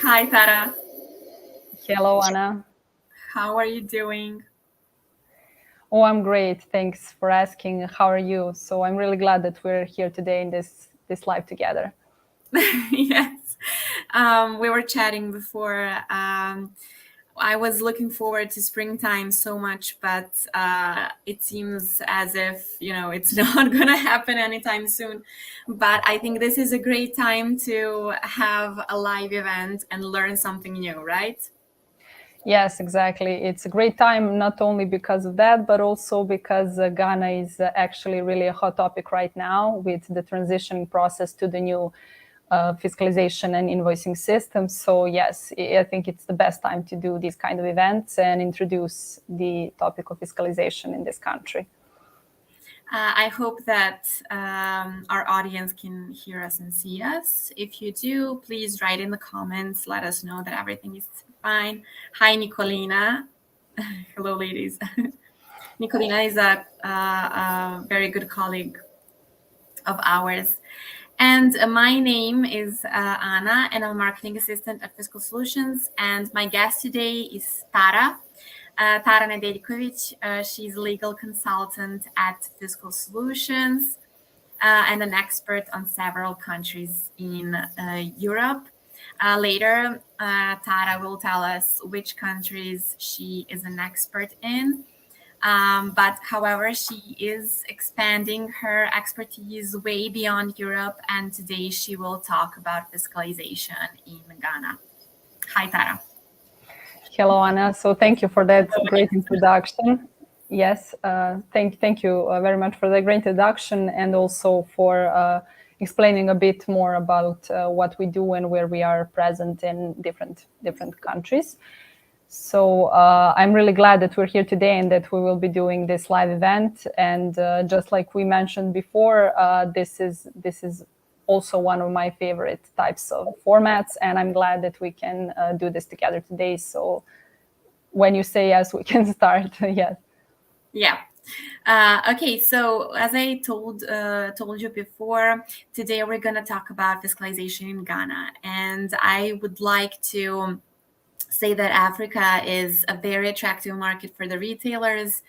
Hi, Tara. Hello, Anna. How are you doing? Oh, I'm great. Thanks for asking. How are you? So I'm really glad that we're here today in this live together. Yes. We were chatting before. I was looking forward to springtime so much, but it seems as if, it's not going to happen anytime soon. But I think this is a great time to have a live event and learn something new, right? Yes, exactly. It's a great time, not only because of that, but also because Ghana is actually really a hot topic right now with the transition process to the new fiscalization and invoicing system. So yes, I think it's the best time to do these kind of events and introduce the topic of fiscalization in this country. I hope that our audience can hear us and see us. If you do, please write in the comments. Let us know that everything is fine. Hi, Nicolina. Hello, ladies. Nicolina is a very good colleague of ours. And my name is Anna, and I'm a marketing assistant at Fiscal Solutions. And my guest today is Tara. Tara Nedeljkovic. She's a legal consultant at Fiscal Solutions and an expert on several countries in Europe. Later, Tara will tell us which countries she is an expert in. But however, she is expanding her expertise way beyond Europe, and today she will talk about fiscalization in Ghana. Hi, Tara. Hello, Anna. So thank you for that great introduction. Yes, thank you very much for the great introduction and also for explaining a bit more about what we do and where we are present in different countries. So I'm really glad that we're here today and that we will be doing this live event. And just like we mentioned before, this is also one of my favorite types of formats, and I'm glad that we can do this together today. So when you say yes, we can start. Yes. Yeah. Okay, so as I told you before, today we're going to talk about fiscalization in Ghana, and I would like to say that Africa is a very attractive market for the retailers,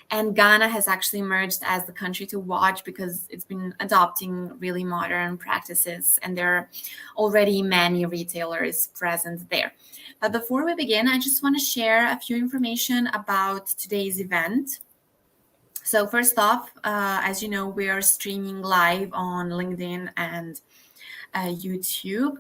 and Ghana has actually emerged as the country to watch because it's been adopting really modern practices, and there are already many retailers present there. But before we begin, I just want to share a few information about today's event. So first off, as you know, we are streaming live on LinkedIn and YouTube.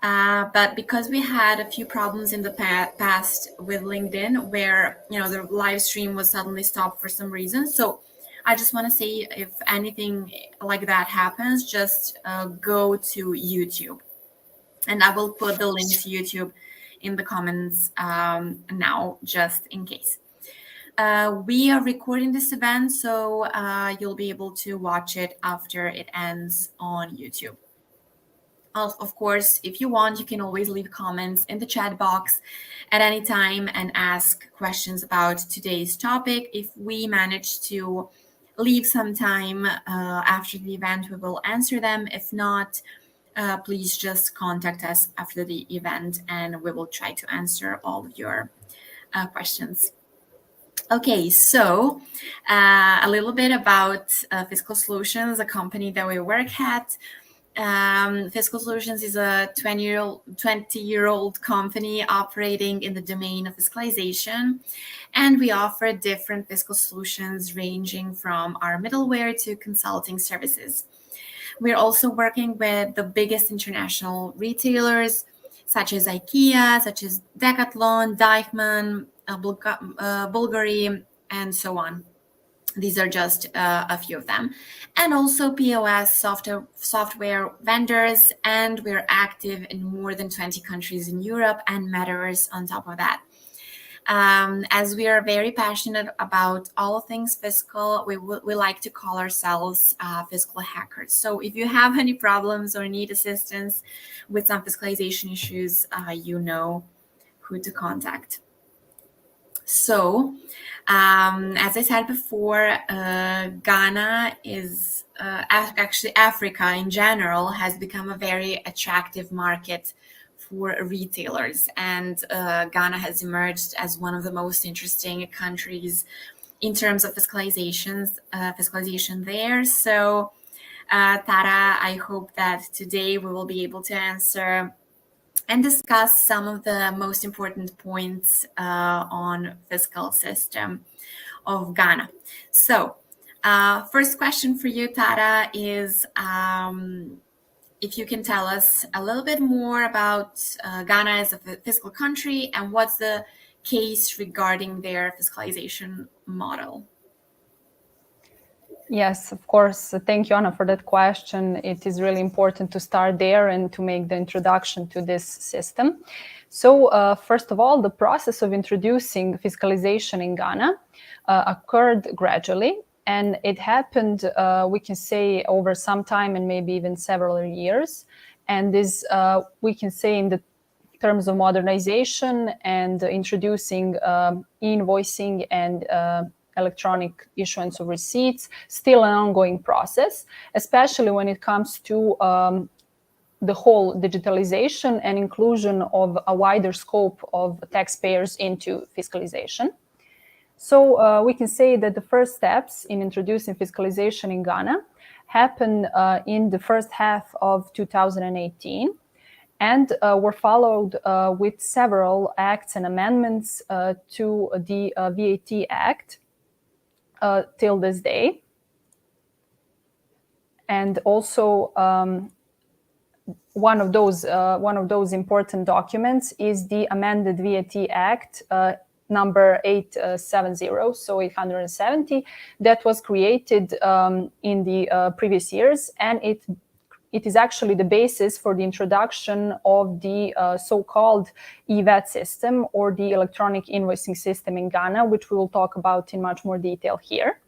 But because we had a few problems in the past with LinkedIn, where the live stream was suddenly stopped for some reason, so I just want to say, if anything like that happens, just go to YouTube, and I will put the link to YouTube in the comments now, just in case. We are recording this event, so you'll be able to watch it after it ends on YouTube. Of course, if you want, you can always leave comments in the chat box at any time and ask questions about today's topic. If we manage to leave some time after the event, we will answer them. If not, please just contact us after the event and we will try to answer all of your questions. Okay, so a little bit about Fiscal Solutions, a company that we work at. Fiscal Solutions is a 20-year-old company operating in the domain of fiscalization, and we offer different fiscal solutions ranging from our middleware to consulting services. We're also working with the biggest international retailers, such as IKEA, such as Decathlon, Deichmann, Bulgari, and so on. These are just a few of them. And also POS software vendors, and we're active in more than 20 countries in Europe and metaverse on top of that. As we are very passionate about all things fiscal, we like to call ourselves fiscal hackers. So if you have any problems or need assistance with some fiscalization issues, you know who to contact. So, as I said before, Ghana is actually Africa in general has become a very attractive market for retailers, and Ghana has emerged as one of the most interesting countries in terms of fiscalization there. So, Tara, I hope that today we will be able to answer and discuss some of the most important points on fiscal system of Ghana. So, first question for you, Tara, is if you can tell us a little bit more about Ghana as a fiscal country and what's the case regarding their fiscalization model. Yes, of course. Thank you, Anna, for that question. It is really important to start there and to make the introduction to this system. So first of all, the process of introducing fiscalization in Ghana occurred gradually, and it happened, we can say, over some time and maybe even several years. And this, we can say, in the terms of modernization and introducing invoicing and electronic issuance of receipts, still an ongoing process, especially when it comes to the whole digitalization and inclusion of a wider scope of taxpayers into fiscalization. So we can say that the first steps in introducing fiscalization in Ghana happened in the first half of 2018 and were followed with several acts and amendments to the VAT Act till this day. And also one of those important documents is the amended VAT Act number 870, so 870, that was created in the previous years, and it is actually the basis for the introduction of the so-called EVAT system, or the electronic invoicing system in Ghana, which we will talk about in much more detail here,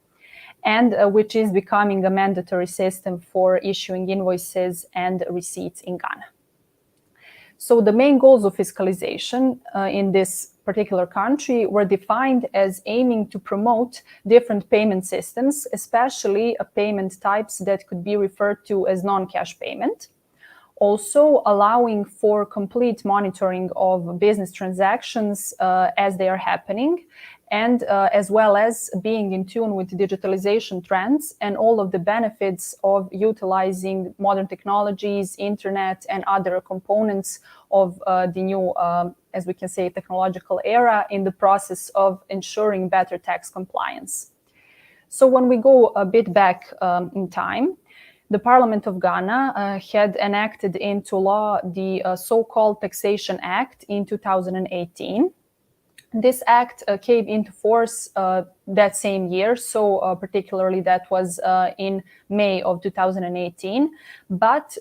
and which is becoming a mandatory system for issuing invoices and receipts in Ghana. So the main goals of fiscalization in this particular country were defined as aiming to promote different payment systems, especially payment types that could be referred to as non-cash payment. Also allowing for complete monitoring of business transactions as they are happening, and as well as being in tune with digitalization trends and all of the benefits of utilizing modern technologies, internet, and other components of the new, as we can say, technological era in the process of ensuring better tax compliance. So when we go a bit back in time, the Parliament of Ghana had enacted into law the so-called Taxation Act in 2018. This act came into force that same year, so particularly that was in May of 2018, but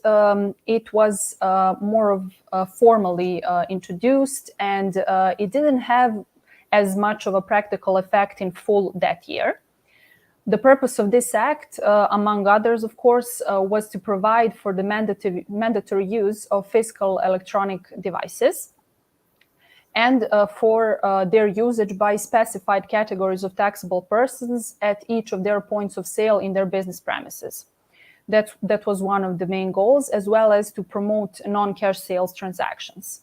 it was more of formally introduced, and it didn't have as much of a practical effect in full that year. The purpose of this act, among others, of course, was to provide for the mandatory use of fiscal electronic devices, and for their usage by specified categories of taxable persons at each of their points of sale in their business premises. That was one of the main goals, as well as to promote non-cash sales transactions.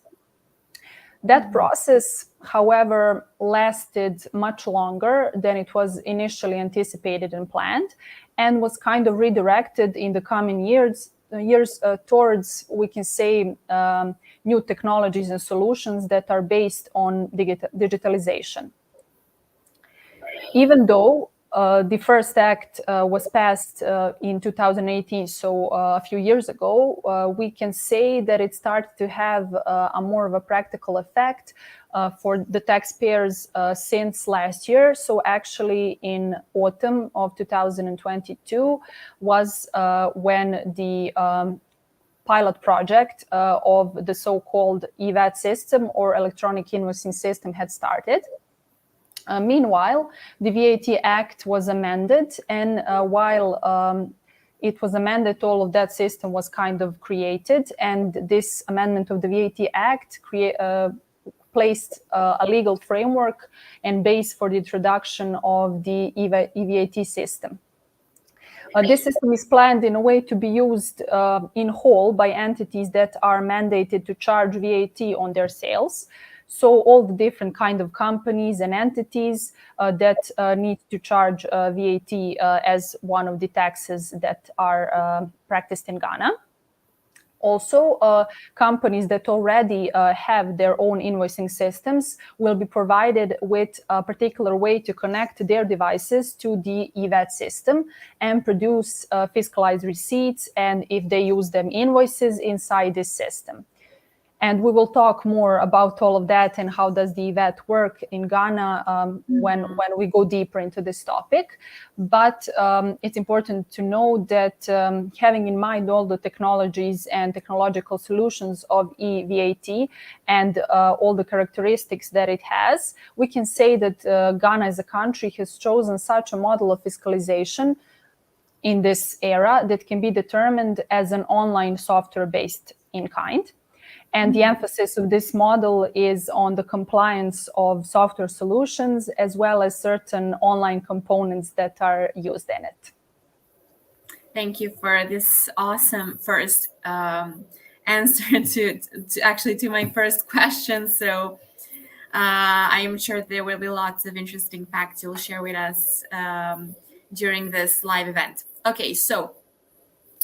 That process, however, lasted much longer than it was initially anticipated and planned, and was kind of redirected in the coming years towards, we can say, new technologies and solutions that are based on digitalization. Even though the first act was passed in 2018, so a few years ago, we can say that it started to have a more of a practical effect for the taxpayers since last year. So actually in autumn of 2022 was when the pilot project of the so-called EVAT system, or electronic invoicing system, had started. Meanwhile, the VAT Act was amended, and while it was amended, all of that system was kind of created, and this amendment of the VAT Act placed a legal framework and base for the introduction of the EVAT system. This system is planned in a way to be used in whole by entities that are mandated to charge VAT on their sales. So all the different kind of companies and entities that need to charge VAT as one of the taxes that are practiced in Ghana. Also, companies that already have their own invoicing systems will be provided with a particular way to connect their devices to the EVAT system and produce fiscalized receipts, and if they use them, invoices inside this system. And we will talk more about all of that and how does the EVAT work in Ghana when we go deeper into this topic. But it's important to know that having in mind all the technologies and technological solutions of EVAT and all the characteristics that it has, we can say that Ghana as a country has chosen such a model of fiscalization in this era that can be determined as an online software based in kind. And the emphasis of this model is on the compliance of software solutions as well as certain online components that are used in it. Thank you for this awesome first answer to my first question. So I am sure there will be lots of interesting facts you'll share with us during this live event. Okay, so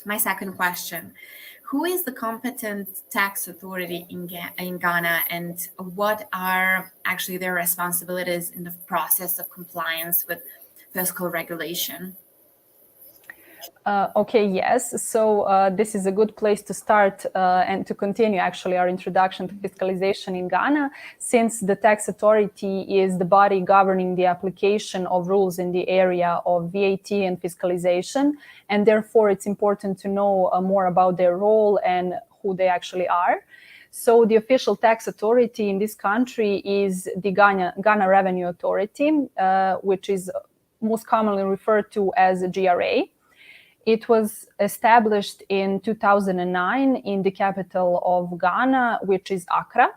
my second question. Who is the competent tax authority in Ghana, and what are actually their responsibilities in the process of compliance with fiscal regulation? Okay, yes. So this is a good place to start and to continue actually our introduction to fiscalization in Ghana, since the tax authority is the body governing the application of rules in the area of VAT and fiscalization. And therefore, it's important to know more about their role and who they actually are. So the official tax authority in this country is the Ghana Revenue Authority, which is most commonly referred to as a GRA. It was established in 2009 in the capital of Ghana, which is Accra.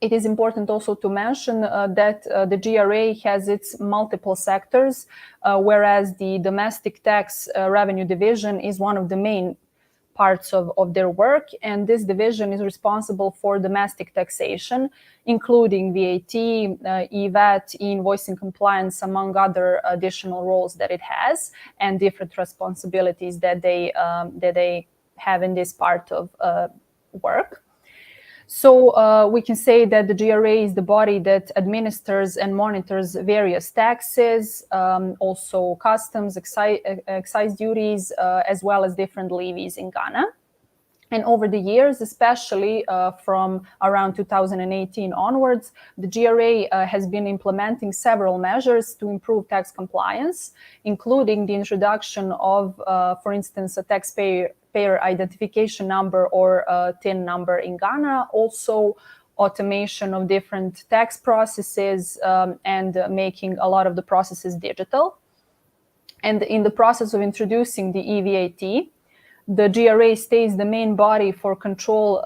It is important also to mention that the GRA has its multiple sectors, whereas the domestic tax revenue division is one of the main parts of their work, and this division is responsible for domestic taxation, including VAT, EVAT, e-invoicing compliance, among other additional roles that it has, and different responsibilities that they have in this part of work. So we can say that the GRA is the body that administers and monitors various taxes, also customs, excise duties, as well as different levies in Ghana. And over the years, especially from around 2018 onwards, the GRA has been implementing several measures to improve tax compliance, including the introduction of, for instance, a taxpayer identification number or TIN number in Ghana, also automation of different tax processes and making a lot of the processes digital. And in the process of introducing the EVAT, the GRA stays the main body for control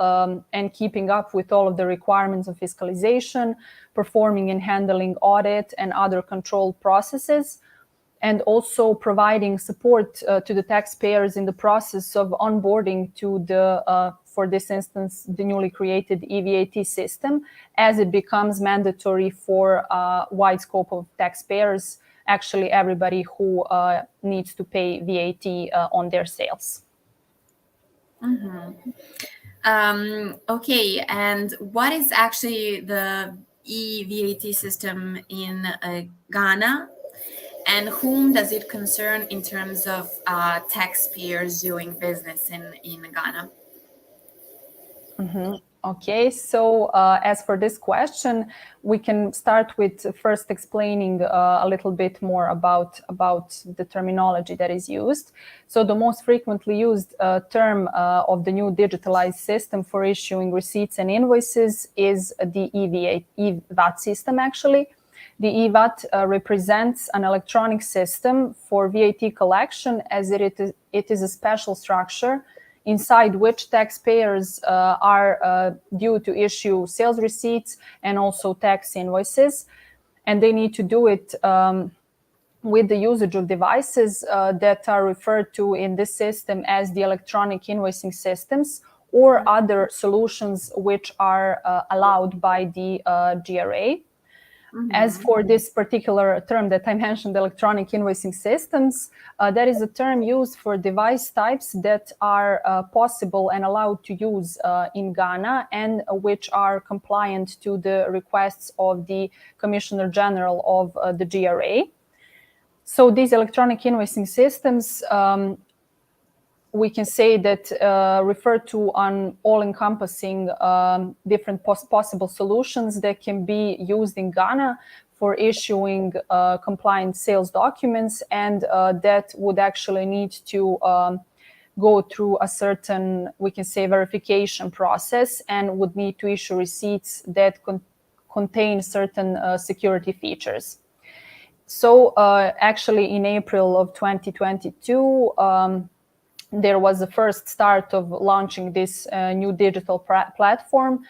and keeping up with all of the requirements of fiscalization, performing and handling audit and other control processes, and also providing support to the taxpayers in the process of onboarding to the, for this instance, the newly created EVAT system, as it becomes mandatory for a wide scope of taxpayers, actually everybody who needs to pay VAT on their sales. Okay, and what is actually the EVAT system in Ghana, and whom does it concern in terms of taxpayers doing business in Ghana? Okay, so as for this question, we can start with first explaining a little bit more about the terminology that is used. So the most frequently used term of the new digitalized system for issuing receipts and invoices is the EVAT system, actually. The EVAT represents an electronic system for VAT collection, as it is a special structure inside which taxpayers are due to issue sales receipts and also tax invoices. And they need to do it with the usage of devices that are referred to in this system as the electronic invoicing systems or other solutions which are allowed by the GRA. As for this particular term that I mentioned, electronic invoicing systems, that is a term used for device types that are possible and allowed to use in Ghana and which are compliant to the requests of the Commissioner General of the GRA. So these electronic invoicing systems, we can say that refer to an all-encompassing different possible solutions that can be used in Ghana for issuing compliant sales documents, and that would actually need to go through a certain, we can say, verification process and would need to issue receipts that contain certain security features. So actually in April of 2022, there was the first start of launching this new digital platform,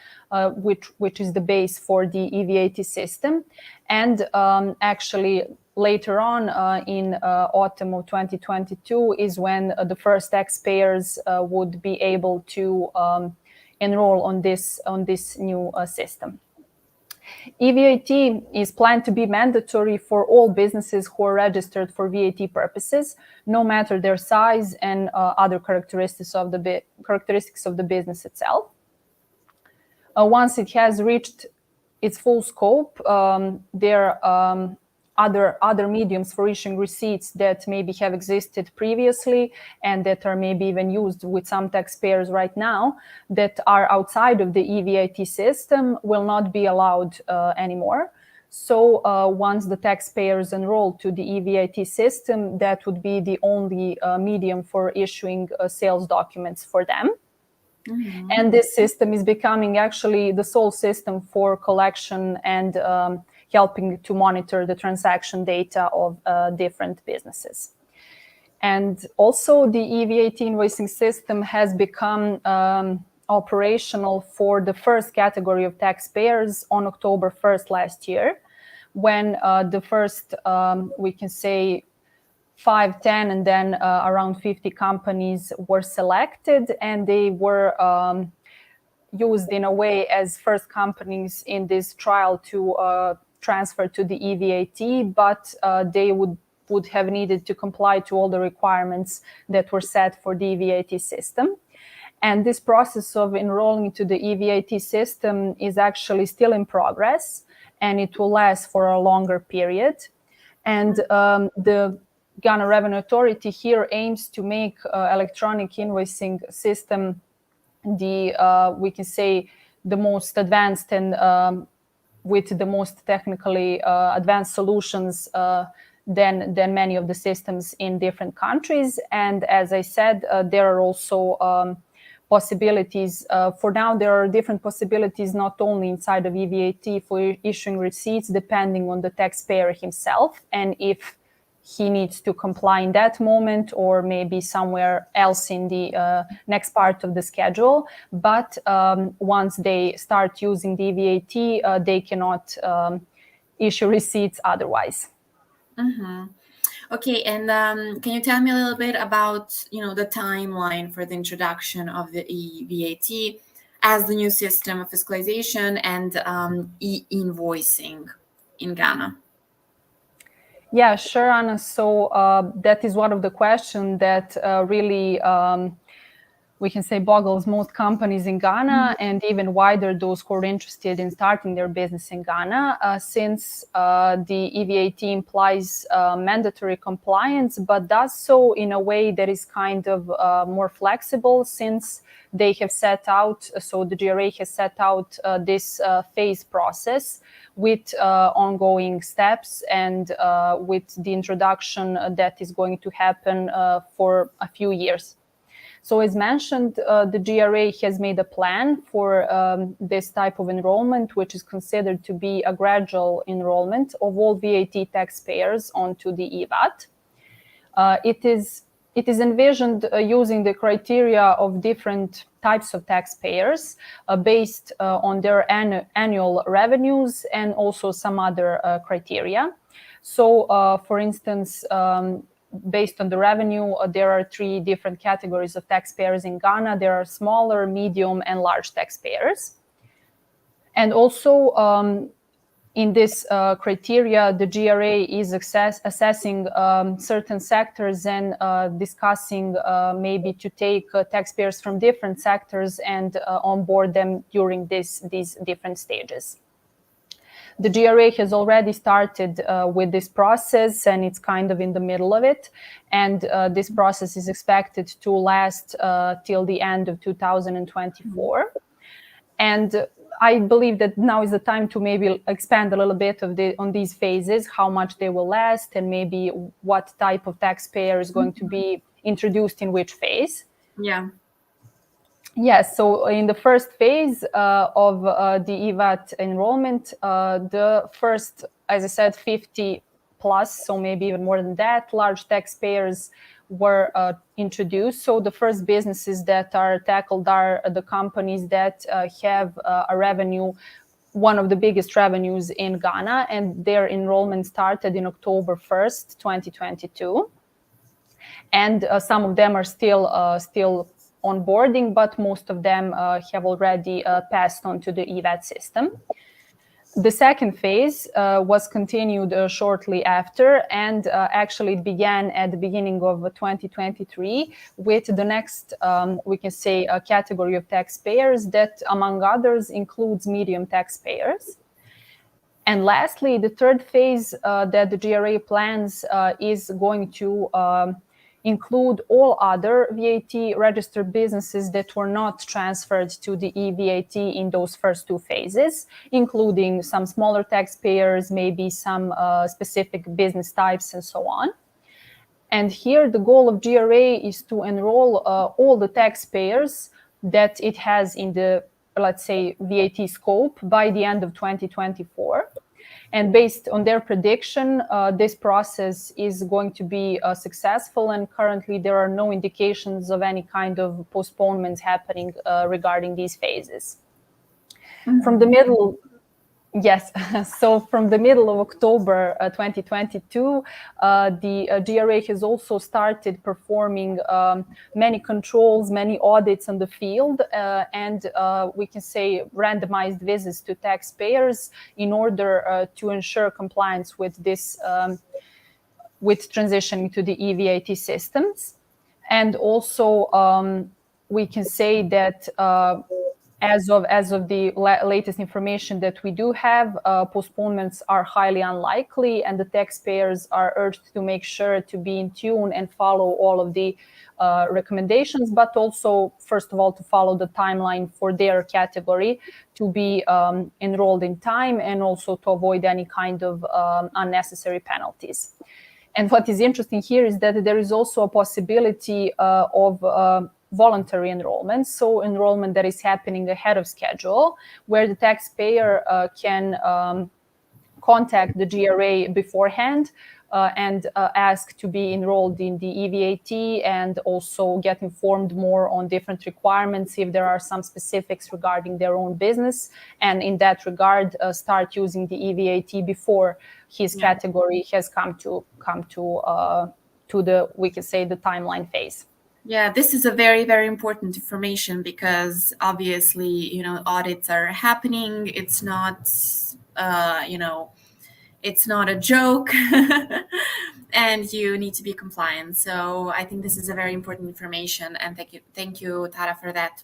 which is the base for the EVAT system. And actually later on in autumn of 2022 is when the first taxpayers would be able to enroll on this new system. EVAT is planned to be mandatory for all businesses who are registered for VAT purposes, no matter their size and other characteristics of the business itself. Once it has reached its full scope, there are other mediums for issuing receipts that maybe have existed previously and that are maybe even used with some taxpayers right now that are outside of the EVAT system will not be allowed anymore. So once the taxpayers enroll to the EVAT system, that would be the only medium for issuing sales documents for them. Mm-hmm. And this system is becoming actually the sole system for collection and helping to monitor the transaction data of different businesses. And also the EVAT invoicing system has become operational for the first category of taxpayers on October 1st last year, when the first, we can say, 5, 10, and then around 50 companies were selected, and they were used in a way as first companies in this trial to transfer to the EVAT, but they would have needed to comply to all the requirements that were set for the EVAT system. And this process of enrolling to the EVAT system is actually still in progress, and it will last for a longer period. And the Ghana Revenue Authority here aims to make electronic invoicing system we can say, the most advanced and with the most technically advanced solutions than many of the systems in different countries. And as I said, there are also possibilities. For now, there are different possibilities not only inside of EVAT for issuing receipts, depending on the taxpayer himself and if he needs to comply in that moment or maybe somewhere else in the next part of the schedule. But once they start using the EVAT, they cannot issue receipts otherwise. Mm-hmm. Okay, and can you tell me a little bit about, the timeline for the introduction of the EVAT as the new system of fiscalization and e-invoicing in Ghana? Yeah, sure, Anna. So that is one of the questions that really, we can say, boggles most companies in Ghana, and even wider those who are interested in starting their business in Ghana, since the EVAT implies mandatory compliance, but does so in a way that is kind of more flexible, since they have set out, so the GRA has set out this phase process with ongoing steps and with the introduction that is going to happen for a few years. So as mentioned, the GRA has made a plan for this type of enrollment, which is considered to be a gradual enrollment of all VAT taxpayers onto the EVAT. It is envisioned using the criteria of different types of taxpayers based on their annual revenues and also some other criteria. So, for instance, based on the revenue, there are 3 different categories of taxpayers in Ghana. There are smaller, medium, and large taxpayers. And also, in this criteria, the GRA is assessing certain sectors and discussing maybe to take taxpayers from different sectors and onboard them during these different stages. The GRA has already started with this process, and it's kind of in the middle of it. And this process is expected to last till the end of 2024. And I believe that now is the time to maybe expand a little bit on these phases, how much they will last, and maybe what type of taxpayer is going to be introduced in which phase. Yeah. Yes, so in the first phase of the EVAT enrollment, the first, as I said, 50 plus, so maybe even more than that, large taxpayers were introduced. So the first businesses that are tackled are the companies that have a revenue, one of the biggest revenues in Ghana, and their enrollment started in October 1st, 2022. And some of them are still onboarding, but most of them have already passed on to the EVAT system. The second phase was continued shortly after, and actually it began at the beginning of 2023 with the next, we can say, a category of taxpayers that, among others, includes medium taxpayers. And lastly, the third phase that the GRA plans is going to include all other VAT registered businesses that were not transferred to the EVAT in those first 2 phases, including some smaller taxpayers, maybe some specific business types, and so on. And here the goal of GRA is to enroll all the taxpayers that it has in the, let's say, VAT scope by the end of 2024. And based on their prediction, this process is going to be successful. And currently, there are no indications of any kind of postponements happening regarding these phases. Mm-hmm. From the middle, yes. So from the middle of October 2022, the GRA has also started performing many controls, many audits on the field, and we can say randomized visits to taxpayers in order to ensure compliance with this, with transitioning to the EVAT systems. And also, we can say that as of the latest information that we do have, postponements are highly unlikely, and the taxpayers are urged to make sure to be in tune and follow all of the recommendations, but also, first of all, to follow the timeline for their category to be enrolled in time, and also to avoid any kind of unnecessary penalties. And what is interesting here is that there is also a possibility of voluntary enrollment, so enrollment that is happening ahead of schedule, where the taxpayer can contact the GRA beforehand and ask to be enrolled in the EVAT, and also get informed more on different requirements if there are some specifics regarding their own business, and in that regard start using the EVAT before his category has come to the, we can say, the timeline phase. Yeah, this is a very, very important information, because obviously, audits are happening. It's not, it's not a joke, and you need to be compliant. So I think this is a very important information, and thank you, Tara, for that.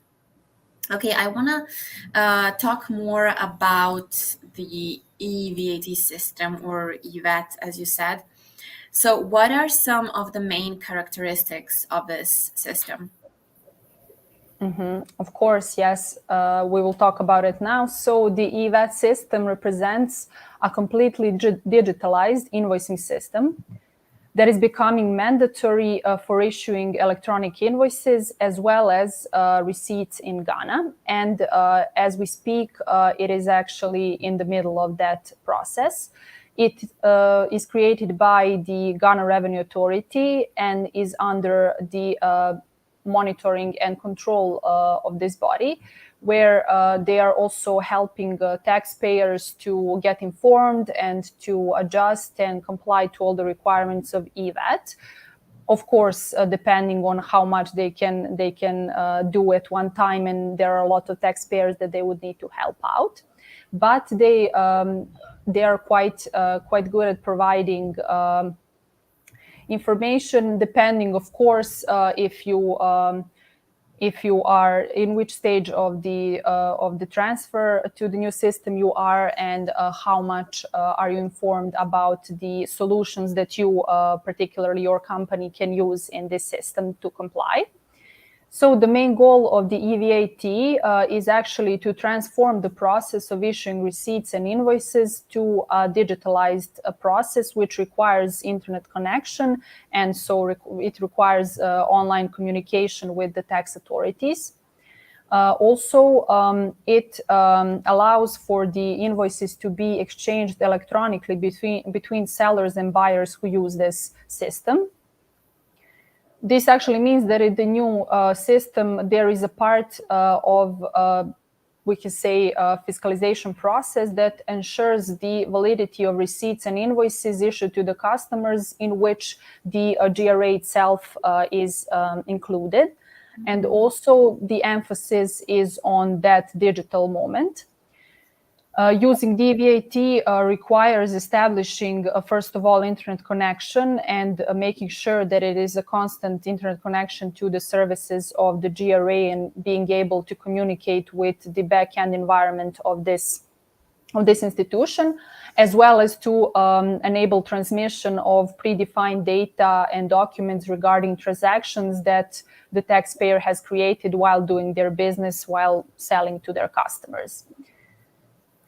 Okay, I want to talk more about the EVAT system, or EVAT, as you said. So what are some of the main characteristics of this system? Mm-hmm. Of course, yes. We will talk about it now. So the EVAT system represents a completely digitalized invoicing system that is becoming mandatory for issuing electronic invoices as well as receipts in Ghana. And as we speak, it is actually in the middle of that process. It is created by the Ghana Revenue Authority and is under the monitoring and control of this body, where they are also helping taxpayers to get informed and to adjust and comply to all the requirements of EVAT. Of course, depending on how much they can do at one time, and there are a lot of taxpayers that they would need to help out. But they are quite good at providing information, depending, of course, if you are in which stage of the transfer to the new system you are, and how much are you informed about the solutions that you, particularly your company, can use in this system to comply. So the main goal of the EVAT is actually to transform the process of issuing receipts and invoices to a digitalized process, which requires internet connection, and so it requires online communication with the tax authorities. Also, it allows for the invoices to be exchanged electronically between sellers and buyers who use this system. This actually means that in the new system, there is a part of, we can say, fiscalization process that ensures the validity of receipts and invoices issued to the customers, in which the GRA itself is included. And also the emphasis is on that digital moment. Using DVAT requires establishing, first of all, internet connection, and making sure that it is a constant internet connection to the services of the GRA, and being able to communicate with the back-end environment of this institution, as well as to enable transmission of predefined data and documents regarding transactions that the taxpayer has created while doing their business, while selling to their customers.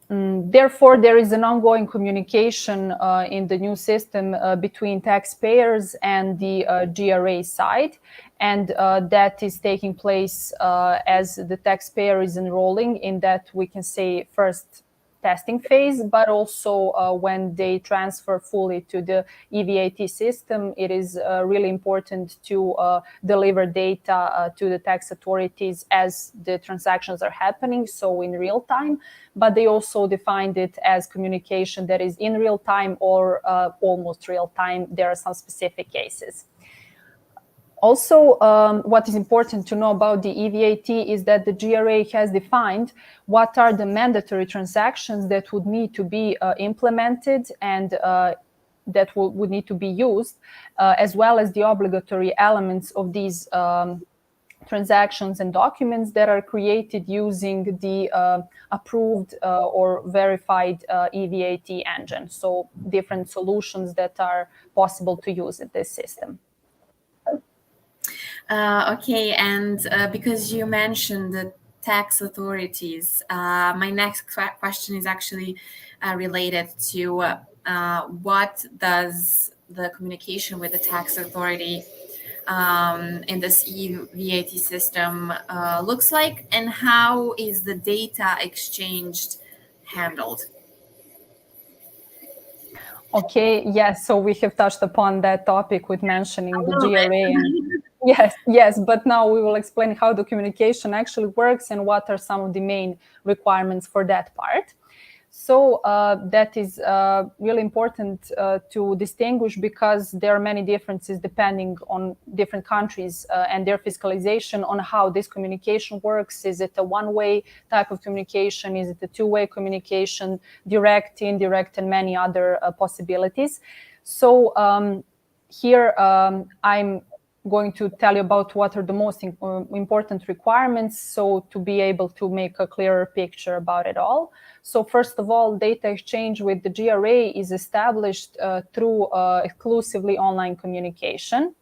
Therefore, there is an ongoing communication in the new system between taxpayers and the GRA side, and that is taking place as the taxpayer is enrolling in that, we can say, first testing phase, but also when they transfer fully to the EVAT system, it is really important to deliver data to the tax authorities as the transactions are happening, so in real time. But they also defined it as communication that is in real time or almost real time. There are some specific cases. Also, what is important to know about the EVAT is that the GRA has defined what are the mandatory transactions that would need to be implemented and that would need to be used, as well as the obligatory elements of these transactions and documents that are created using the approved or verified EVAT engine. So different solutions that are possible to use in this system. Okay, and because you mentioned the tax authorities, my next question is actually related to what does the communication with the tax authority in this EVAT system looks like, and how is the data exchanged handled? Okay, yes, so we have touched upon that topic with mentioning the GRA. Yes, but now we will explain how the communication actually works and what are some of the main requirements for that part. So that is really important to distinguish, because there are many differences depending on different countries and their fiscalization on how this communication works. Is it a one-way type of communication? Is it a two-way communication, direct, indirect, and many other possibilities? So here I'm going to tell you about what are the most important requirements, so to be able to make a clearer picture about it all. So first of all, data exchange with the GRA is established through exclusively online communication.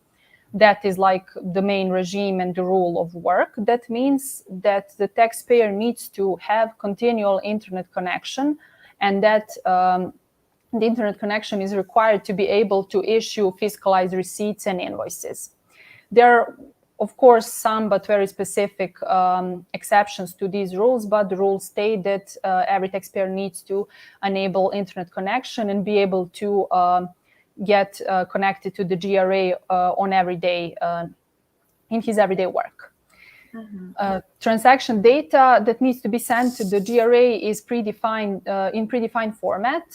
That is like the main regime and the rule of work. That means that the taxpayer needs to have continual internet connection, and that the internet connection is required to be able to issue fiscalized receipts and invoices. There are, of course, some but very specific exceptions to these rules, but the rules state that every taxpayer needs to enable internet connection and be able to get connected to the GRA on every day in his everyday work. Transaction data that needs to be sent to the GRA is predefined in predefined format,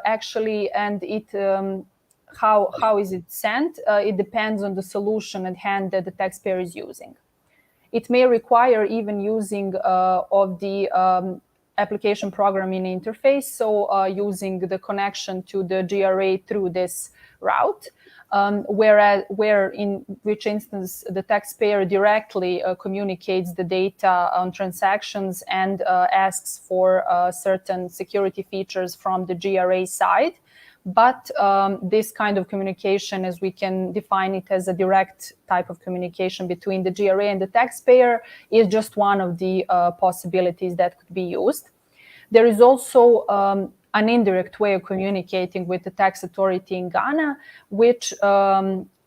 actually, and it how is it sent? It depends on the solution at hand that the taxpayer is using. It may require even using of the application programming interface, so using the connection to the GRA through this route. Where in which instance the taxpayer directly communicates the data on transactions and asks for certain security features from the GRA side. But this kind of communication, as we can define it as a direct type of communication between the GRA and the taxpayer, is just one of the possibilities that could be used. There is also an indirect way of communicating with the tax authority in Ghana, which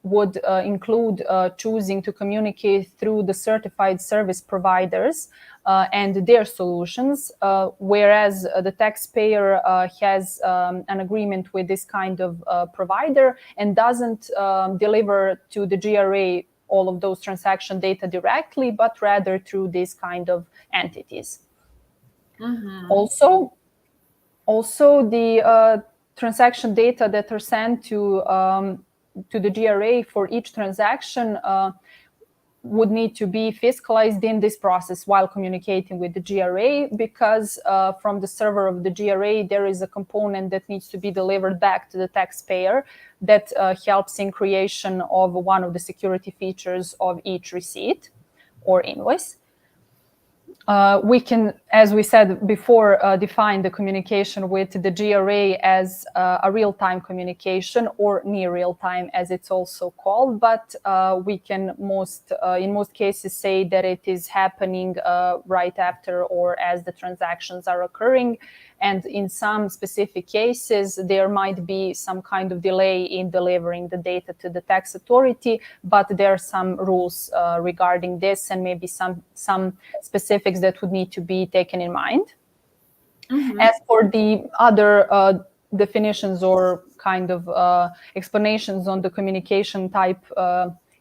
would include choosing to communicate through the certified service providers and their solutions, whereas the taxpayer has an agreement with this kind of provider and doesn't deliver to the GRA all of those transaction data directly, but rather through these kind of entities. Also, the transaction data that are sent to the GRA for each transaction would need to be fiscalized in this process while communicating with the GRA, because from the server of the GRA, there is a component that needs to be delivered back to the taxpayer that helps in creation of one of the security features of each receipt or invoice. We can, as we said before, define the communication with the GRA as a real-time communication, or near real-time as it's also called, but we can in most cases say that it is happening right after or as the transactions are occurring. And in some specific cases, there might be some kind of delay in delivering the data to the tax authority, but there are some rules regarding this, and maybe some specifics that would need to be taken in mind. As for the other definitions or kind of explanations on the communication type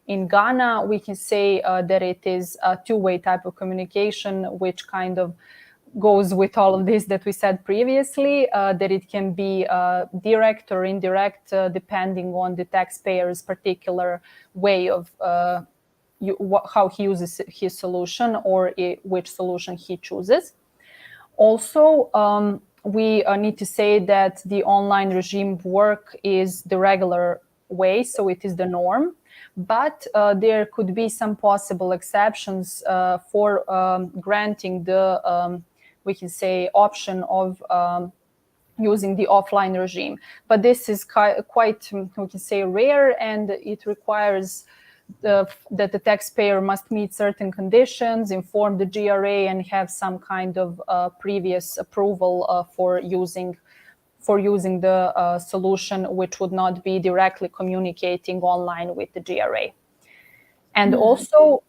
in Ghana, we can say that it is a two-way type of communication, which kind of goes with all of this that we said previously, that it can be direct or indirect, depending on the taxpayer's particular way of how he uses his solution, or which solution he chooses. Also, we need to say that the online regime of work is the regular way, so it is the norm. But there could be some possible exceptions for granting the we can say option of using the offline regime. But this is quite, we can say, rare, and it requires that the taxpayer must meet certain conditions, inform the GRA, and have some kind of previous approval for using the solution, which would not be directly communicating online with the GRA. And also,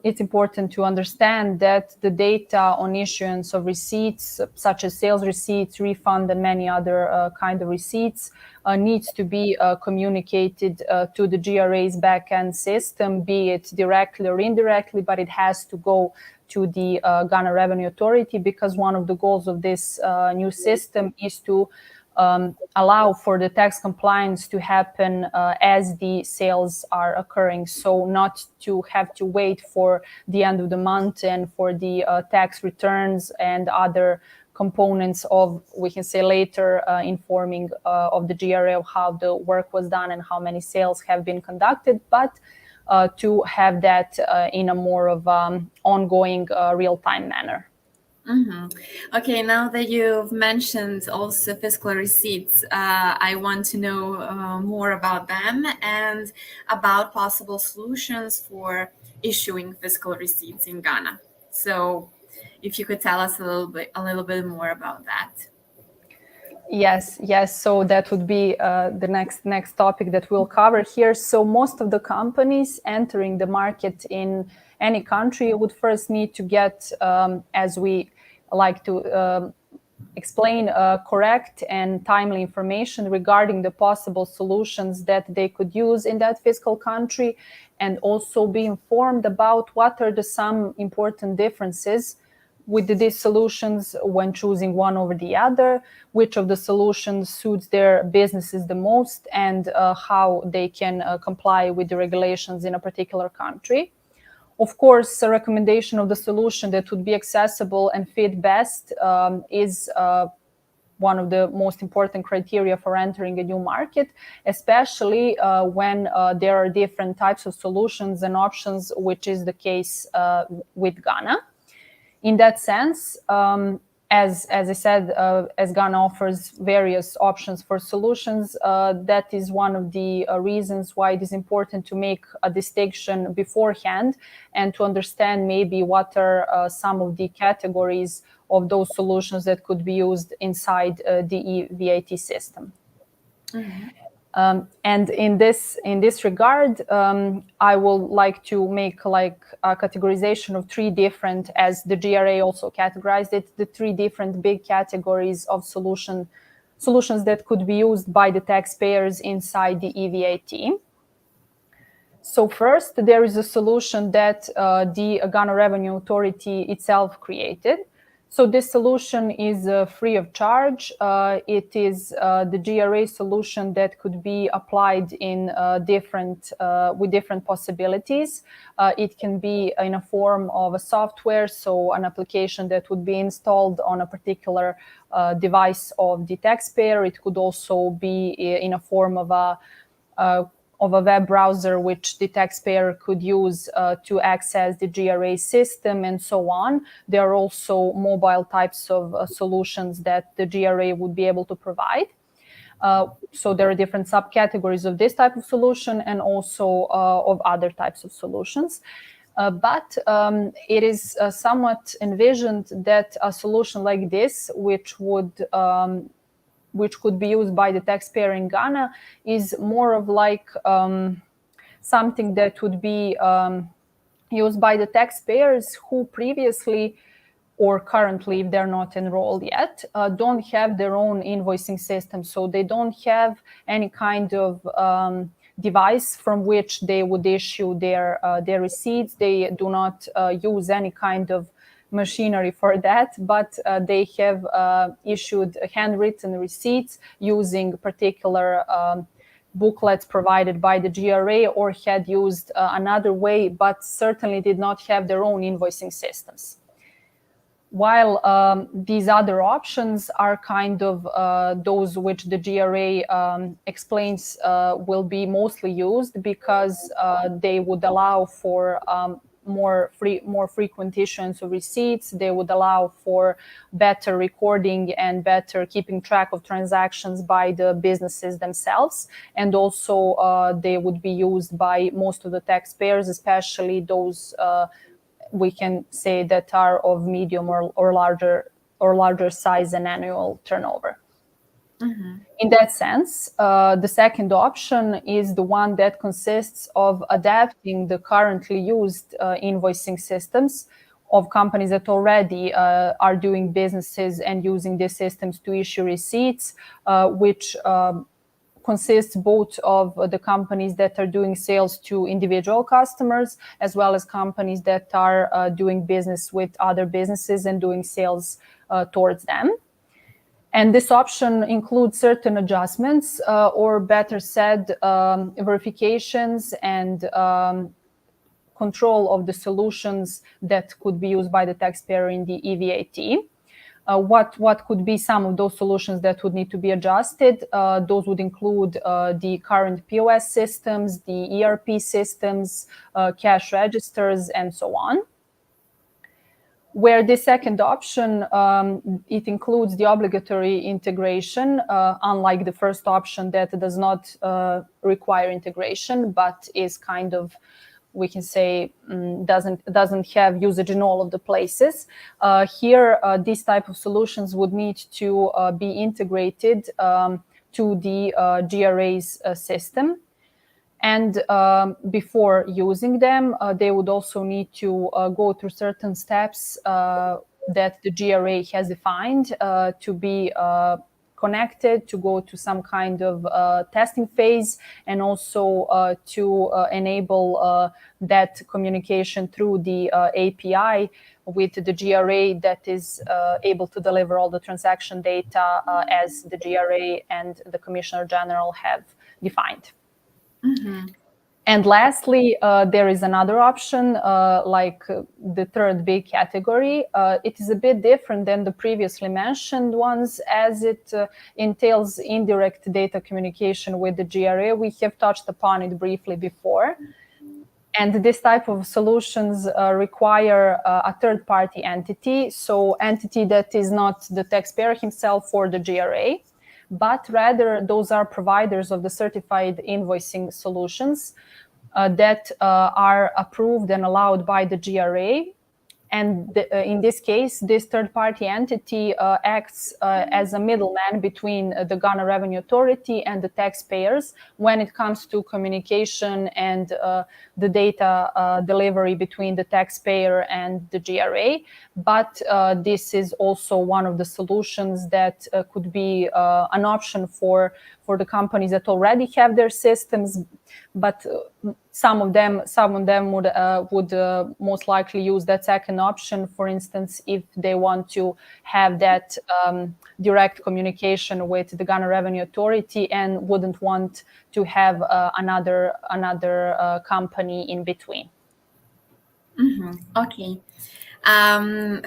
it's important to understand that the data on issuance of receipts, such as sales receipts, refund, and many other kind of receipts, needs to be communicated to the GRA's backend system, be it directly or indirectly, but it has to go to the Ghana Revenue Authority, because one of the goals of this new system is to allow for the tax compliance to happen as the sales are occurring. So not to have to wait for the end of the month and for the tax returns and other components of, we can say later, informing of the GRA of how the work was done and how many sales have been conducted, but to have that in a more of ongoing real-time manner. Okay, now that you've mentioned also fiscal receipts, I want to know more about them and about possible solutions for issuing fiscal receipts in Ghana. So if you could tell us a little bit more about that. Yes. So that would be the next topic that we'll cover here. So most of the companies entering the market in any country would first need to get, as we like to explain, correct and timely information regarding the possible solutions that they could use in that fiscal country, and also be informed about what are some important differences with these solutions when choosing one over the other, which of the solutions suits their businesses the most, and how they can comply with the regulations in a particular country. Of course, a recommendation of the solution that would be accessible and fit best is one of the most important criteria for entering a new market, especially when there are different types of solutions and options, which is the case with Ghana. In that sense, as I said, as Ghana offers various options for solutions, that is one of the reasons why it is important to make a distinction beforehand and to understand maybe what are some of the categories of those solutions that could be used inside the EVAT system. Mm-hmm. And in this regard, I will like to make like a categorization of three different, as the GRA also categorized it, the three different big categories of solutions that could be used by the taxpayers inside the EVAT. So first, there is a solution that the Ghana Revenue Authority itself created. So this solution is free of charge. It is the GRA solution that could be applied in with different possibilities. It can be in a form of a software, so an application that would be installed on a particular device of the taxpayer. It could also be in a form of a web browser, which the taxpayer could use to access the GRA system and so on. There are also mobile types of solutions that the GRA would be able to provide. So there are different subcategories of this type of solution and also of other types of solutions. But it is somewhat envisioned that a solution like this, which could be used by the taxpayer in Ghana, is more of like something that would be used by the taxpayers who previously or currently, if they're not enrolled yet, don't have their own invoicing system. So they don't have any kind of device from which they would issue their receipts. They do not use any kind of machinery for that, but they have issued handwritten receipts using particular booklets provided by the GRA, or had used another way, but certainly did not have their own invoicing systems. While these other options are kind of those which the GRA explains will be mostly used because they would allow for more frequent issuance of receipts. They would allow for better recording and better keeping track of transactions by the businesses themselves. And also they would be used by most of the taxpayers, especially those we can say that are of medium or larger size and annual turnover. Mm-hmm. In that sense, the second option is the one that consists of adapting the currently used invoicing systems of companies that already are doing businesses and using these systems to issue receipts, which consists both of the companies that are doing sales to individual customers, as well as companies that are doing business with other businesses and doing sales towards them. And this option includes certain adjustments, or better said, verifications and control of the solutions that could be used by the taxpayer in the EVAT. What could be some of those solutions that would need to be adjusted? Those would include the current POS systems, the ERP systems, cash registers, and so on. Where the second option, it includes the obligatory integration, unlike the first option that does not require integration, but is kind of, we can say, doesn't have usage in all of the places. Here, these type of solutions would need to be integrated to the GRA's system. And before using them, they would also need to go through certain steps that the GRA has defined to be connected, to go to some kind of testing phase, and also to enable that communication through the API with the GRA that is able to deliver all the transaction data as the GRA and the Commissioner General have defined. Mm-hmm. And lastly, there is another option, the third big category. It is a bit different than the previously mentioned ones, as it entails indirect data communication with the GRA. We have touched upon it briefly before. And this type of solutions require a third-party entity, so entity that is not the taxpayer himself or the GRA, but rather those are providers of the certified invoicing solutions that are approved and allowed by the GRA. And in this case, this third-party entity acts as a middleman between the Ghana Revenue Authority and the taxpayers when it comes to communication and the data delivery between the taxpayer and the GRA. But this is also one of the solutions that could be an option for the companies that already have their systems, but some of them would most likely use that second option. For instance, if they want to have that direct communication with the Ghana Revenue Authority and wouldn't want to have another company in between. Mm-hmm. Okay.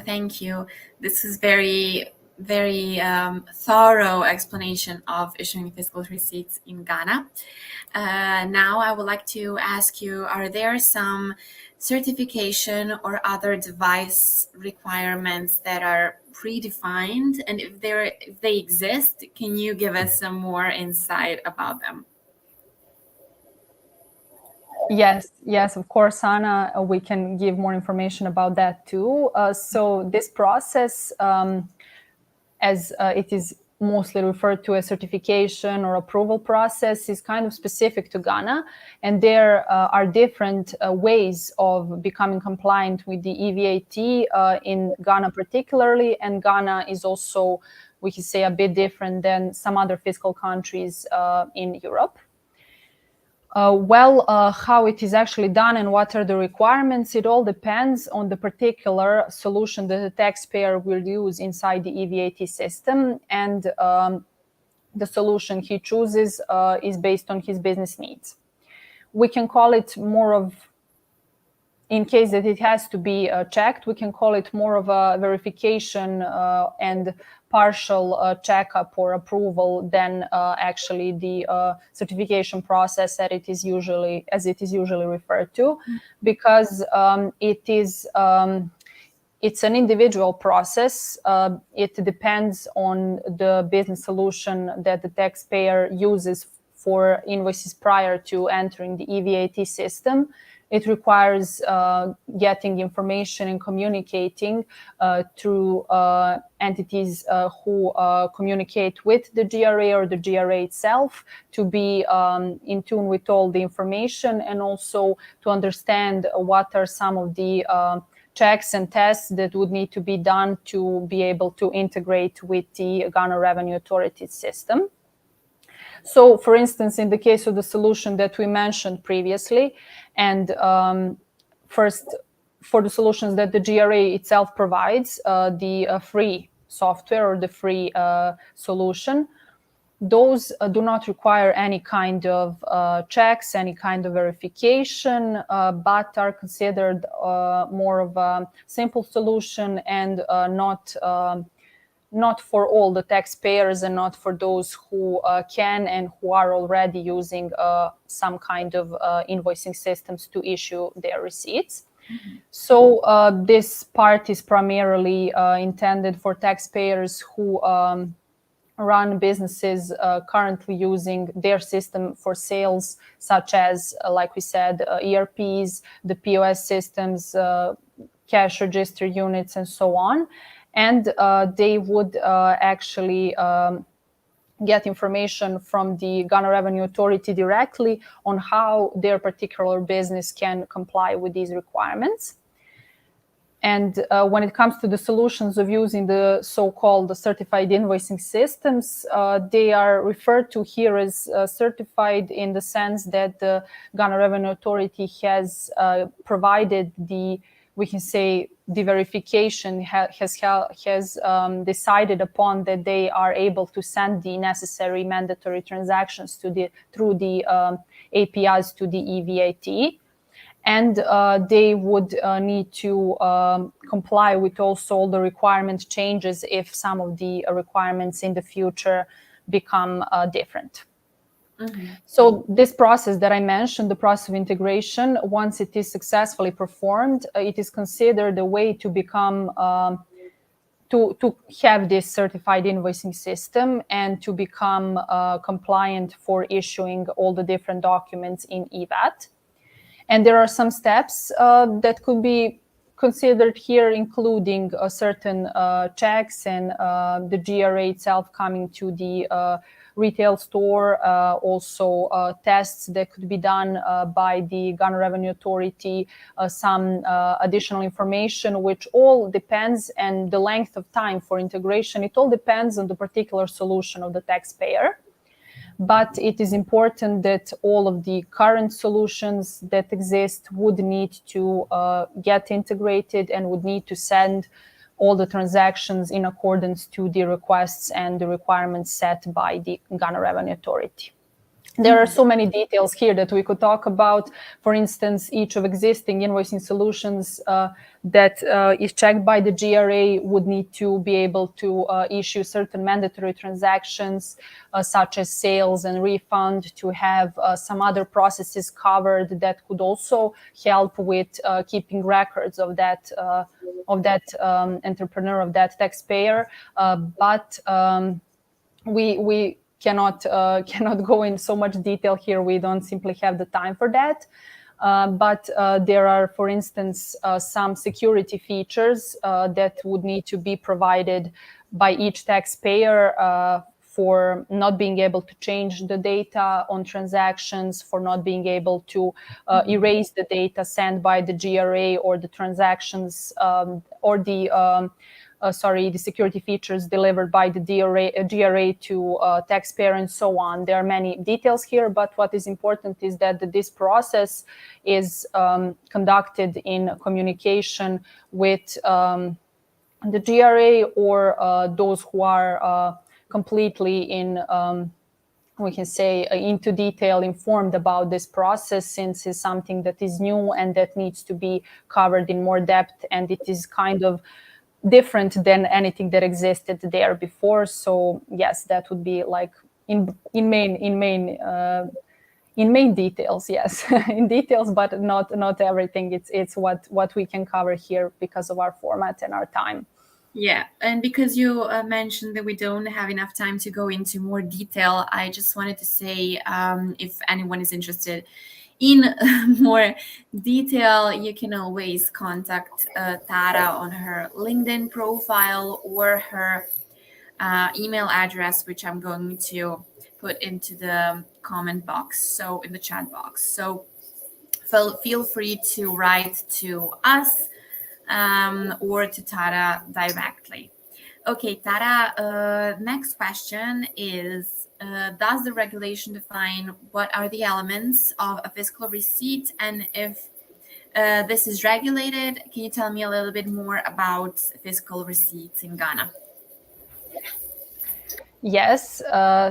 Thank you. This is very thorough explanation of issuing fiscal receipts in Ghana. Now I would like to ask you, are there some certification or other device requirements that are predefined? And if they exist, can you give us some more insight about them? Yes, of course, Anna, we can give more information about that too. So this process, as it is mostly referred to as certification or approval process, is kind of specific to Ghana. And there are different ways of becoming compliant with the EVAT in Ghana particularly. And Ghana is also, we can say, a bit different than some other fiscal countries in Europe. How it is actually done and what are the requirements, it all depends on the particular solution that the taxpayer will use inside the EVAT system. And the solution he chooses is based on his business needs. We can call it more of, in case that it has to be checked, we can call it more of a verification and partial checkup or approval than actually the certification process that it is usually referred to, because it's an individual process. It depends on the business solution that the taxpayer uses for invoices prior to entering the EVAT system. It requires getting information and communicating through entities who communicate with the GRA or the GRA itself, to be in tune with all the information, and also to understand what are some of the checks and tests that would need to be done to be able to integrate with the Ghana Revenue Authority system. So, for instance, in the case of the solution that we mentioned previously, and first, for the solutions that the GRA itself provides, the free software or the free solution, those do not require any kind of checks, any kind of verification, but are considered more of a simple solution, and not for all the taxpayers, and not for those who can and who are already using some kind of invoicing systems to issue their receipts. Mm-hmm. So this part is primarily intended for taxpayers who run businesses currently using their system for sales, such as, like we said, ERPs, the POS systems, cash register units, and so on. And they would actually get information from the Ghana Revenue Authority directly on how their particular business can comply with these requirements. And when it comes to the solutions of using the so-called certified invoicing systems, they are referred to here as certified in the sense that the Ghana Revenue Authority has provided the, we can say, the verification has decided upon that they are able to send the necessary mandatory transactions through the APIs to the EVAT. And they would need to comply with also all the requirement changes if some of the requirements in the future become different. Mm-hmm. So this process that I mentioned, the process of integration, once it is successfully performed, it is considered a way to become to have this certified invoicing system and to become compliant for issuing all the different documents in EVAT. And there are some steps that could be considered here, including certain checks and the GRA itself coming to the retail store, also tests that could be done by the Ghana Revenue Authority, some additional information, which all depends, and the length of time for integration, it all depends on the particular solution of the taxpayer. But it is important that all of the current solutions that exist would need to get integrated and would need to send all the transactions in accordance to the requests and the requirements set by the Ghana Revenue Authority. There are so many details here that we could talk about. For instance, each of existing invoicing solutions that is checked by the GRA would need to be able to issue certain mandatory transactions, such as sales and refund, to have some other processes covered that could also help with keeping records of that entrepreneur, of that taxpayer. But we cannot go in so much detail here. We don't simply have the time for that. But there are, for instance, some security features that would need to be provided by each taxpayer for not being able to change the data on transactions, for not being able to erase the data sent by the GRA or the transactions or the security features delivered by the GRA to taxpayer and so on. There are many details here, but what is important is that this process is conducted in communication with the GRA or those who are completely in we can say into detail informed about this process, since it's something that is new and that needs to be covered in more depth, and it is kind of different than anything that existed there before. So yes, that would be like in main details, yes. In details, but not everything. It's what we can cover here because of our format and our time. Yeah, and because you mentioned that we don't have enough time to go into more detail, I just wanted to say if anyone is interested in more detail, you can always contact Tara on her LinkedIn profile or her email address, which I'm going to put into the comment box, so in the chat box. So feel free to write to us or to Tara directly. Okay, Tara, next question is, does the regulation define what are the elements of a fiscal receipt? And if this is regulated, can you tell me a little bit more about fiscal receipts in Ghana? Yes,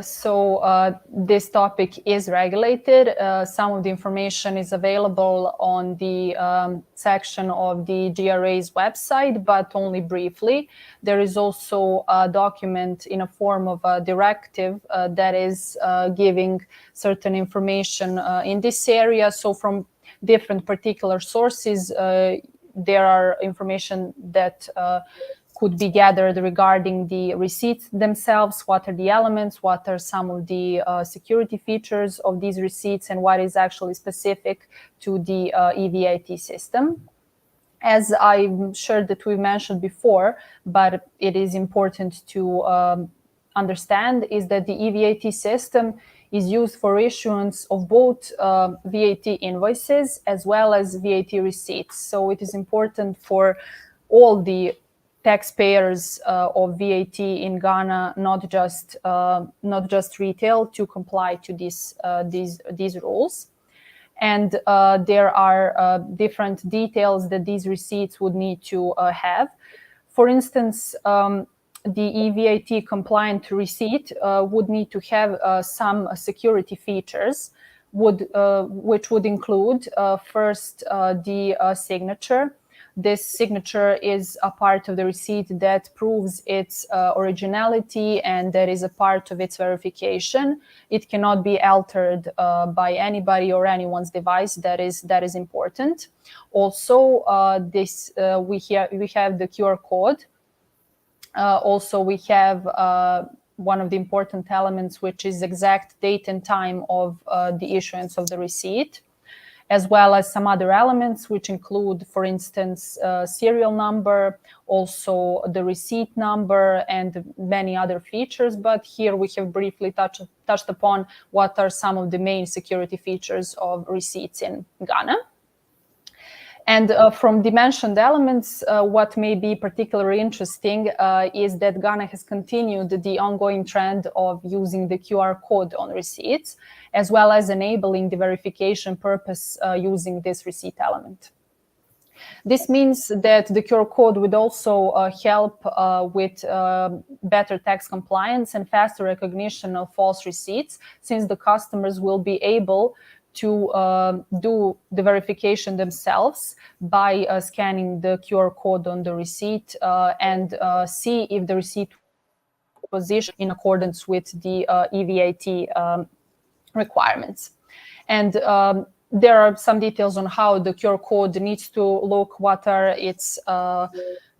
so this topic is regulated. Some of the information is available on the section of the GRA's website, but only briefly. There is also a document in a form of a directive that is giving certain information in this area. So from different particular sources, there are information that could be gathered regarding the receipts themselves, what are the elements, what are some of the security features of these receipts, and what is actually specific to the EVAT system. As I'm sure that we mentioned before, but it is important to understand, is that the EVAT system is used for issuance of both VAT invoices as well as VAT receipts. So it is important for all the taxpayers of VAT in Ghana, not just retail, to comply to these rules. And there are different details that these receipts would need to have. For instance, the EVAT compliant receipt would need to have some security features, which would include first the signature. This signature is a part of the receipt that proves its originality, and that is a part of its verification. It cannot be altered by anybody or anyone's device. That is important. Also, we have the QR code. Also, we have one of the important elements, which is exact date and time of the issuance of the receipt, as well as some other elements, which include, for instance, serial number, also the receipt number, and many other features. But here we have briefly touched upon what are some of the main security features of receipts in Ghana. And from the mentioned elements, what may be particularly interesting is that Ghana has continued the ongoing trend of using the QR code on receipts, as well as enabling the verification purpose using this receipt element. This means that the QR code would also help with better tax compliance and faster recognition of false receipts, since the customers will be able to do the verification themselves by scanning the QR code on the receipt and see if the receipt was issued in accordance with the EVAT requirements. And there are some details on how the QR code needs to look, what are its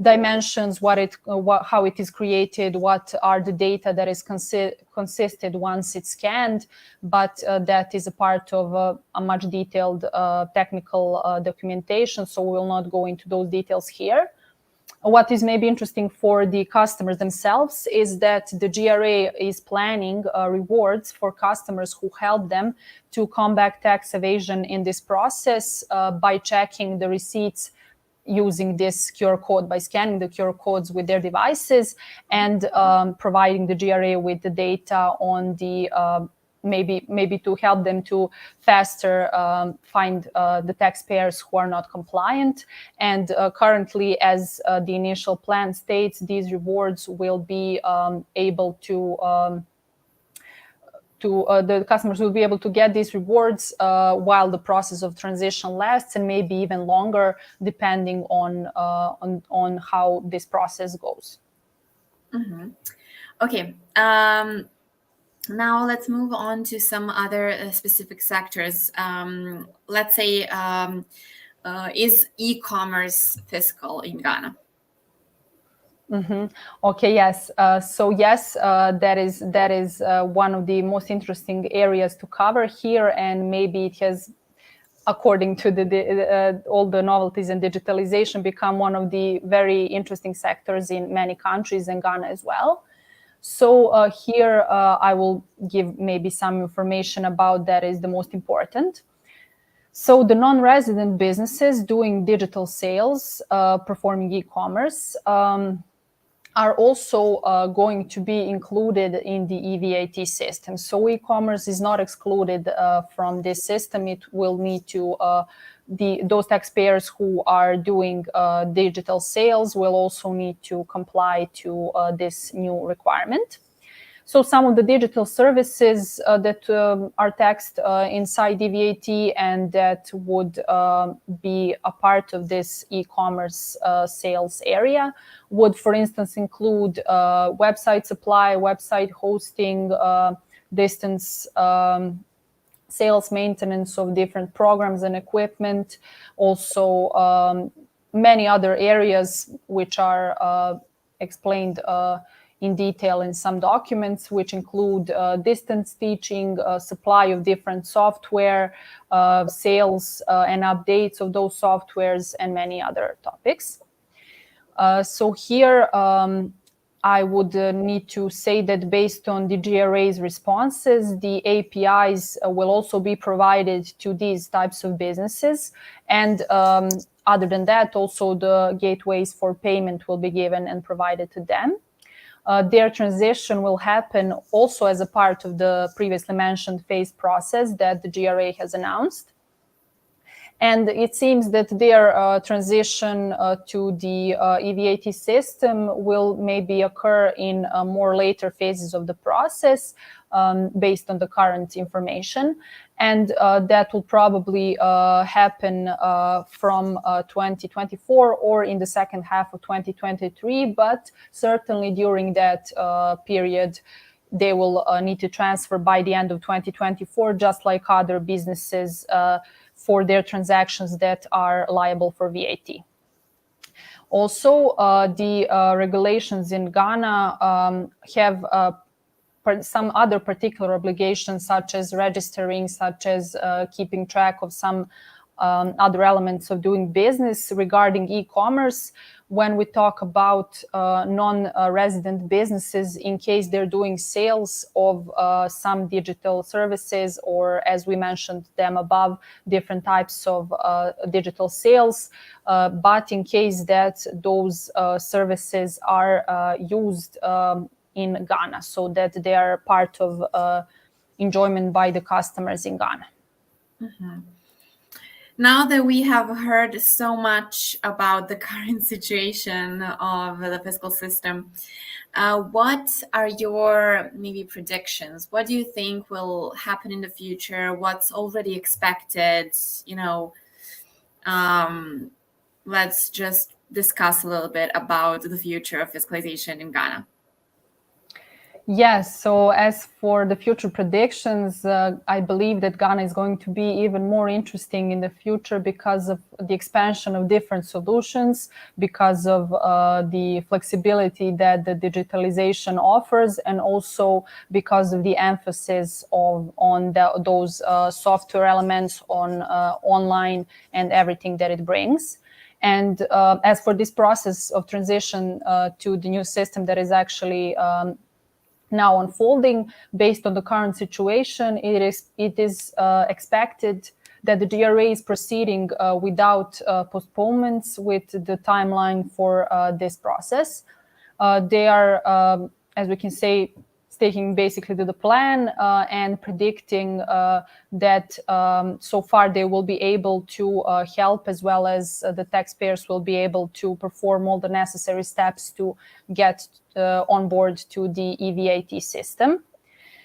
dimensions, how it is created, what are the data that is consisted once it's scanned, but that is a part of a much detailed technical documentation, so we will not go into those details here. What is maybe interesting for the customers themselves is that the GRA is planning rewards for customers who help them to combat tax evasion in this process by checking the receipts using this QR code, by scanning the QR codes with their devices and providing the GRA with the data on the maybe to help them to faster find the taxpayers who are not compliant. And currently, as the initial plan states, these rewards will be able to the customers will be able to get these rewards while the process of transition lasts, and maybe even longer, depending on how this process goes. Mm-hmm. Okay. Now let's move on to some other specific sectors. Let's say, is e-commerce fiscal in Ghana? Mm-hmm. Okay, yes. So yes, that is one of the most interesting areas to cover here, and maybe it has, according to all the novelties and digitalization, become one of the very interesting sectors in many countries, and Ghana as well. So here I will give maybe some information about that is the most important. So the non-resident businesses doing digital sales, performing e-commerce, are also going to be included in the EVAT system. So e-commerce is not excluded from this system. It will need to, those taxpayers who are doing digital sales will also need to comply to this new requirement. So some of the digital services that are taxed inside EVAT and that would be a part of this e-commerce sales area would, for instance, include website supply, website hosting, distance sales maintenance of different programs and equipment, also many other areas which are explained in detail in some documents, which include distance teaching, supply of different software, sales and updates of those softwares, and many other topics. So here I would need to say that based on the GRA's responses, the APIs will also be provided to these types of businesses. And other than that, also the gateways for payment will be given and provided to them. Their transition will happen also as a part of the previously mentioned phased process that the GRA has announced. And it seems that their transition to the EVAT system will maybe occur in more later phases of the process based on the current information. And that will probably happen from 2024 or in the second half of 2023. But certainly during that period, they will need to transfer by the end of 2024, just like other businesses for their transactions that are liable for VAT. Also, the regulations in Ghana have some other particular obligations, such as registering, such as keeping track of some other elements of doing business regarding e-commerce. When we talk about non-resident businesses, in case they're doing sales of some digital services, or as we mentioned them above, different types of digital sales, but in case that those services are used in Ghana, so that they are part of enjoyment by the customers in Ghana. Mm-hmm. Now that we have heard so much about the current situation of the fiscal system, what are your maybe predictions? What do you think will happen in the future? What's already expected? Let's just discuss a little bit about the future of fiscalization in Ghana. Yes, so as for the future predictions, I believe that Ghana is going to be even more interesting in the future because of the expansion of different solutions, because of the flexibility that the digitalization offers, and also because of the emphasis on those software elements, on online and everything that it brings. And as for this process of transition to the new system that is actually now unfolding, based on the current situation, it is expected that the DRA is proceeding without postponements with the timeline for this process. They are, as we can say, sticking basically to the plan and predicting that so far they will be able to help, as well as the taxpayers will be able to perform all the necessary steps to get on board to the EVAT system.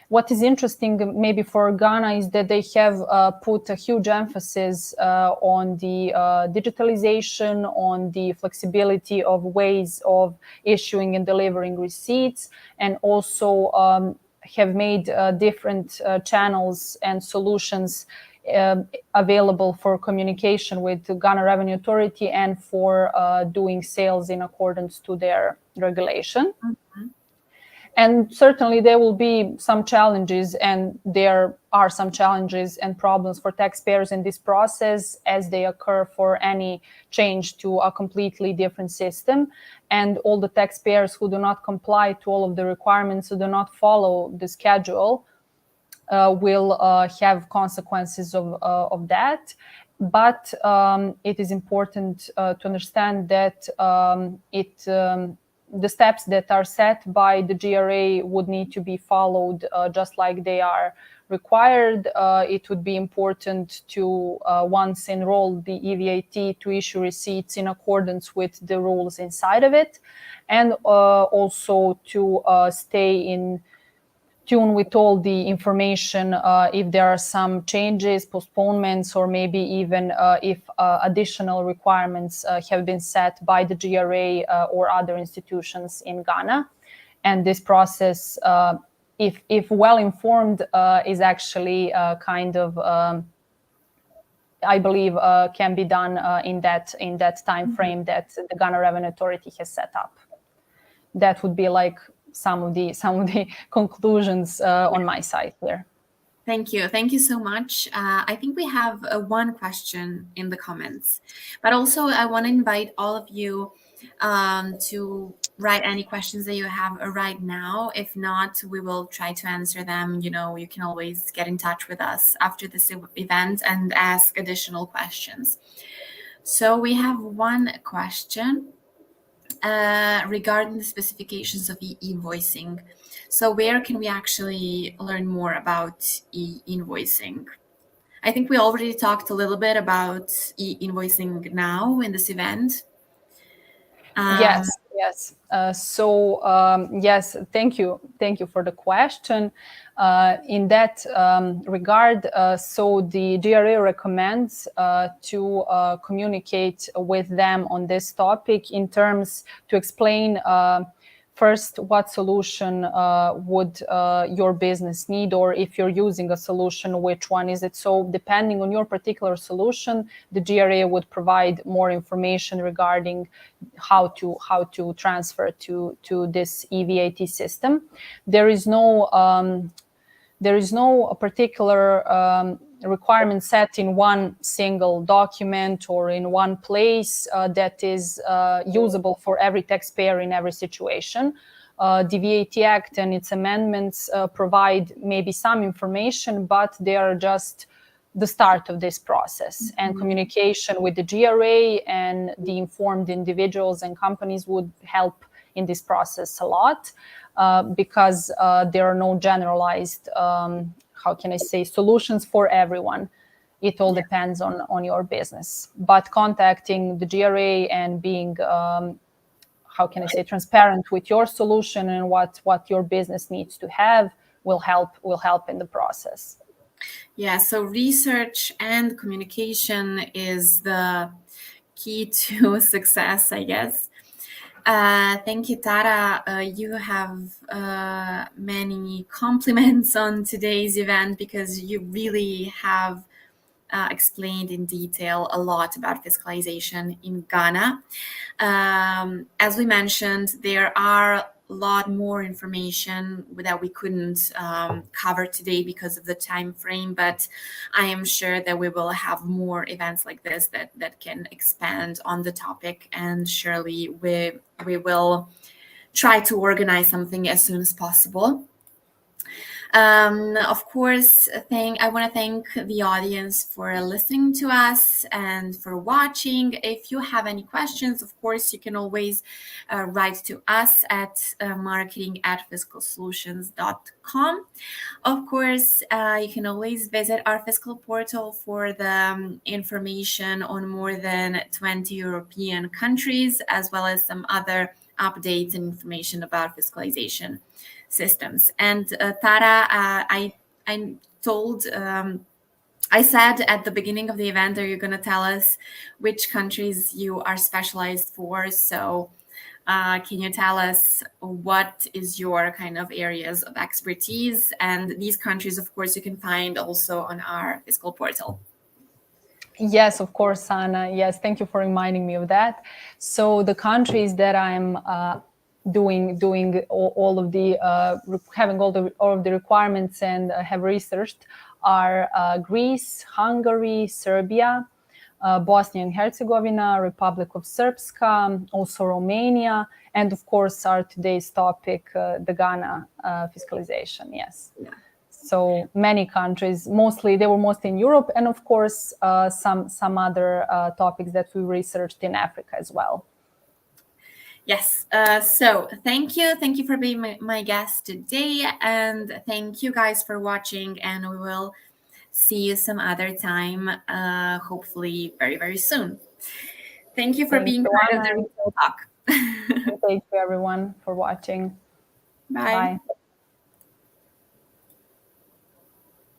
What is interesting maybe for Ghana is that they have put a huge emphasis on the digitalization, on the flexibility of ways of issuing and delivering receipts, and also have made different channels and solutions available for communication with the Ghana Revenue Authority and for doing sales in accordance to their regulation. Mm-hmm. And certainly there will be some challenges, and there are some challenges and problems for taxpayers in this process as they occur for any change to a completely different system. And all the taxpayers who do not comply to all of the requirements, who do not follow the schedule, will have consequences of that. But it is important to understand that the steps that are set by the GRA would need to be followed just like they are required. It would be important to once enroll the EVAT to issue receipts in accordance with the rules inside of it, and also to stay in tune with all the information if there are some changes, postponements, or maybe even if additional requirements have been set by the GRA or other institutions in Ghana. And this process, if well informed, is actually kind of, I believe, can be done in that time frame that the Ghana Revenue Authority has set up. That would be like some of the conclusions on my side here. Thank you so much. I think we have one question in the comments, but also I want to invite all of you to write any questions that you have right now. If not, we will try to answer them. You can always get in touch with us after this event and ask additional questions. So we have one question regarding the specifications of e-invoicing. So where can we actually learn more about e-invoicing? I think we already talked a little bit about e-invoicing now in this event. Yes, yes. Yes, thank you for the question. In that regard, so the GRA recommends to communicate with them on this topic in terms to explain first what solution would your business need, or if you're using a solution, which one is it. So depending on your particular solution, the GRA would provide more information regarding how to transfer to this EVAT system. There is no particular requirement set in one single document or in one place that is usable for every taxpayer in every situation. The VAT Act and its amendments provide maybe some information, but they are just the start of this process. And communication with the GRA and the informed individuals and companies would help in this process a lot. Because there are no generalized, how can I say, solutions for everyone. It all depends on your business. But contacting the GRA and being, how can I say, transparent with your solution and what your business needs to have will help in the process. Yeah, so research and communication is the key to success, I guess. Thank you, Tara. You have many compliments on today's event because you really have explained in detail a lot about fiscalization in Ghana. As we mentioned, there are a lot more information that we couldn't cover today because of the time frame, but I am sure that we will have more events like this that can expand on the topic, and surely we will try to organize something as soon as possible. Of course, I want to thank the audience for listening to us and for watching. If you have any questions, of course, you can always write to us at marketing@fiscalsolutions.com. Of course, you can always visit our fiscal portal for the information on more than 20 European countries, as well as some other updates and information about fiscalization systems. And Tara, I told, I said at the beginning of the event, are you going to tell us which countries you are specialized for? So can you tell us what is your kind of areas of expertise? And these countries, of course, you can find also on our fiscal portal. Yes, of course, Anna. Yes, thank you for reminding me of that. So the countries that I'm doing all of the having all of the requirements and have researched are Greece, Hungary, Serbia, Bosnia and Herzegovina, Republic of Srpska, also Romania, and of course our today's topic, the Ghana fiscalization. Yes. Yeah. So many countries, they were mostly in Europe, and of course some other topics that we researched in Africa as well. Yes. So thank you for being my guest today, and thank you guys for watching. And we will see you some other time, hopefully very, very soon. Thank you for being part of the Retail Talk. Thank you, everyone, for watching. Bye. Bye.